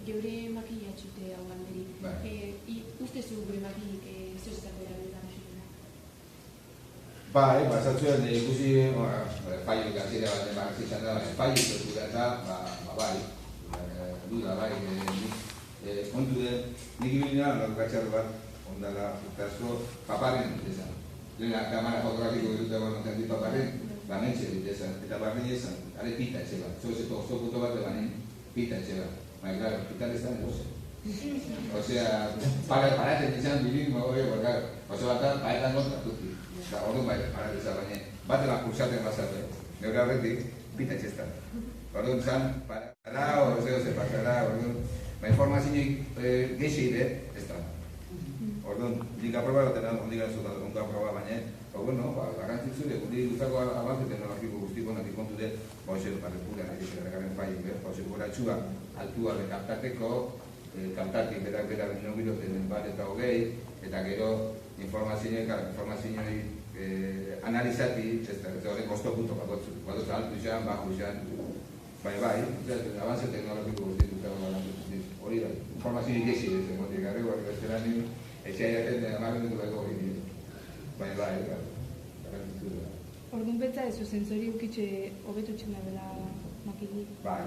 geure makilatxute hau galderi. Ustezu gure makilik zehoztako erabili da masilena? Bai, esatzuen ikusi faio gazire bat emazitzen da, faio zertura eta, bai, duda, bai, kontu den, nik ibilean gatxarro bat, ondala, ikasko, paparren ditezan. Lehena, kamara fotografiko dute gonoten dit paparren, bamentxe ditezan, eta barren ezan, are pita etxe bat, zozeto oztoputo bat banen pita etxe bat. Baina, claro, pita dezan eroze. Osea, paraten izan bilingo, claro, oso bat da, paetan kontra, tuki. Orduan bai, paratezan, baina, bat eman kursaten bazate, neure horretik, pita etxeztan. Orduan zan, parara, oze pasara, orduan, informazioik geixeide, ez da. Orduan, nik aproba baten ondik anzutat, onka aproba baina, bueno, garrantzitzu dut, ondik guztako avanze teknologiko guztiko natik kontu dut, bauxer, parrepulean, egiten faik, bauxer, gora txuga, altua bekartateko, kantatik, berak nobiroten bat eta hogei, eta gero informazioei analizati, ez da, horrek kostopunto bakotzu, bat altu izan, bajo izan, bai, avanze teknologiko guztitu, hori da, informazioa ikesi, ez emotik, garrego, besteran nien, etxea jaten amaren dut dago hori nien. Bai, garrantzitzu da. Orduan betza ez, zentzori ukitxe hobetu txena dela makili? Bai.